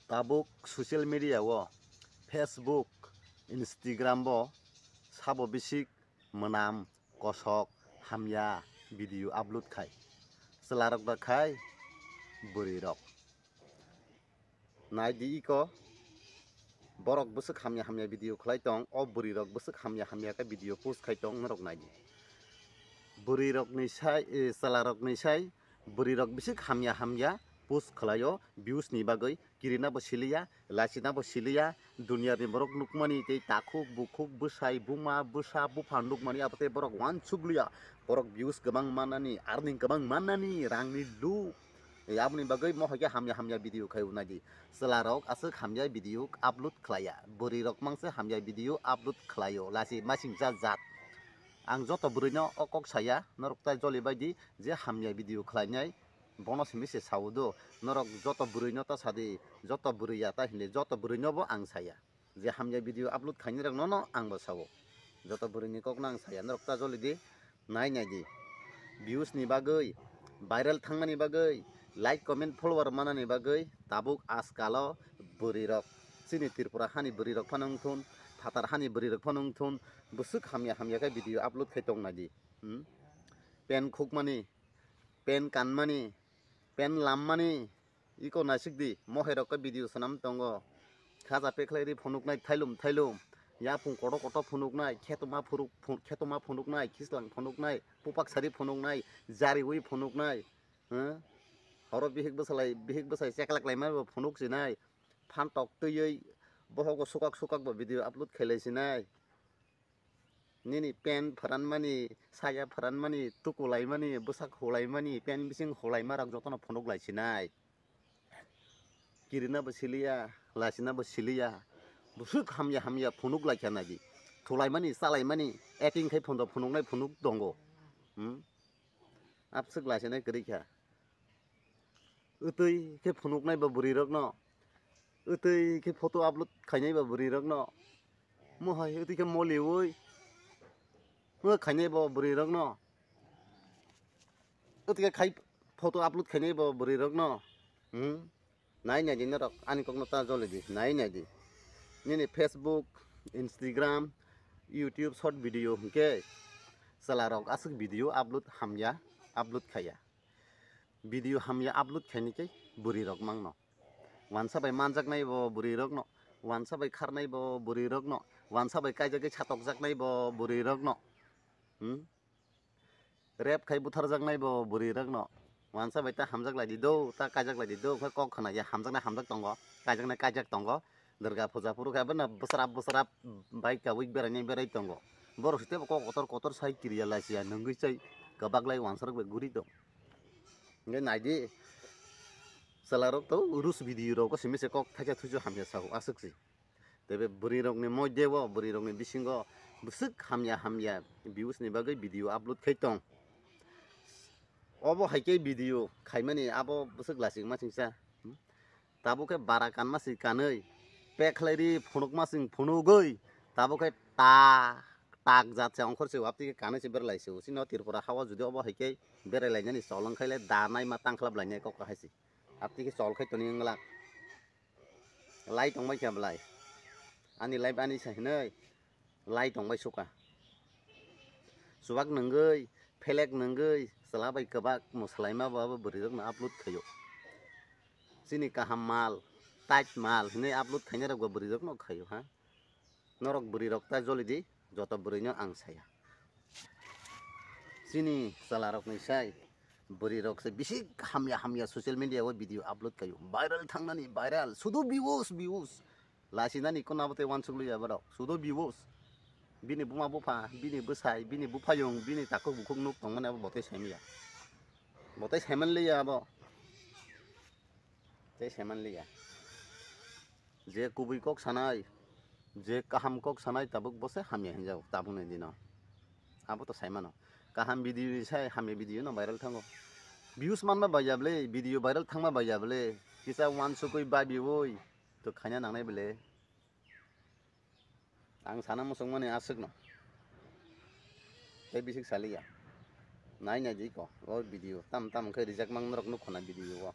tabuk social media o Facebook, Instagram bo sabo bisik menam kosok hamya video upload khai selarok da khai buri rok nai di ko borok busuk hamya hamya video khlai tong o buri rok busuk hamya hamya ka video post khai tong norok nai di buri rok ni sai selarok ni sai buri rok bisik hamya hamya post khlayo views ni bagoi kirina bo siliya lasina bo siliya dunia ni borok nukmani tei takuk bukuk busai buma busa bufan nukmani apate borok wan sugluya borok views gabang manani earning gabang manani rangni lu abni bagoi mohage hamya hamya video khai unadi selarok asuk hamya video upload khlaya buri rok mangse hamya video upload khlayo lasi masing jat ang joto burino okok saya norok tai joli baidi je hamya video khlainai bono simise saudo norok joto burino ta sadi joto buriya ta hinde joto burino bo ang saya je hamya video upload khaini rok no ang bo sawo joto burini kok nang saya norok ta joli di nai di views ni bagoi viral thangmani bagoi like comment follower manani bagoi tabuk askalo buri rok chini tirpura hani buri rok phanong thun Fatar hani beri rok phanong thun busuk hamya hamya ka video upload khai tong nadi pen khuk mani pen kan mani pen lam mani iko nasik di mohe rok ka video sanam tongo khaja peklai ri phonuk nai thailum ya phung koto koto phunuk nai khetoma phunuk nai kislang phunuk nai pupak sari phunuk nai jari ui phunuk nai horo bihik basai cheklak lai ma phunuk sinai phan tok tui bohogo sukak bo video upload khelaisinai nini pen pharan mani saya pharan mani tukulai mani busak holai mani pen bising holai marak jotono phonok laisinai kirina bo siliya lasina bo siliya busuk hamya hamya phonok laikhana di thulai mani salai mani acting khai phonok nai phonok dongo apsuk lasinai krikha utui ke phonok nai bo buri rok no utui ke photo upload khainai ba buri rok no mohai utui ke moli oi mo khainai ba buri rok no utui ke khai photo upload khainai ba buri rok no nai di norok ani kok no ta jole di nai di nini Facebook Instagram YouTube short video hingke salarok asuk video upload hamya upload khaya video hamya upload khaini ke buri rok mangno wansa bai manjak nai bo buri rok no wansa bai kharnai bo buri rok no wansa bai kaijak chatok jak nai bo buri rok no rap khai buthar jak nai bo buri rok no wansa bai ta hamjak lai di do ta kaijak lai di do khoi kok khana ya hamjak tongo kaijak tongo durga puja puru kha bana busarap bai ka week berai tongo boro site ko kotor sai kiriya laisia nungui chai kabak lai wansa rok bai guri do ngai naidi salarok to urus video rok ko simise kok thaja thuju hamya sahu asuksi tebe buri rok ni modde bo buri rok ni bisingo busuk hamya views ni bagai video upload khai tong obo haike video khaimani abo busuk lasing ma singsa tabo ke barakan ma si kanai pekhlairi phunuk ma sing phunugoi tabo ke tak jat se ongkhor se wapti ke kanai se berlai se usino tirpura hawa judi obo haike berai lainani solong khaile danai ma tangkhlab lainai kok haisi apti ke sol khai toni nglak lai tongbai kya blai ani lai bani sahinai lai tongbai suka subak nungoi felek nungoi salabai kabak muslai ma baba buri rok na upload khayo sini kaham mal tight mal ne upload khaina rok buri rok no khayo ha norok buri rok ta joli di joto buri no ang saya sini salarok ni sai buri rok se bisik hamya social media o video upload kayo viral thangnani viral sudo views lasinani konabote wansuglu ya barok sudo views bini buma bufa bini busai bini bufayong bini takuk bukuk nuk tongmana bote saimia bote saiman liya abo te saiman liya je kubui kok sanai je kaham kok sanai tabuk bose hamya hinjau tabune dino abo to saimano kaham video sai hamya video no viral thango views manma bayable video viral thangma bayable kisa wansukoi babi oi to khanya nangnai bele ang sana musong mani asuk no te bisik saliya nai di ko o video tam khai rijak mang norok nu khona video o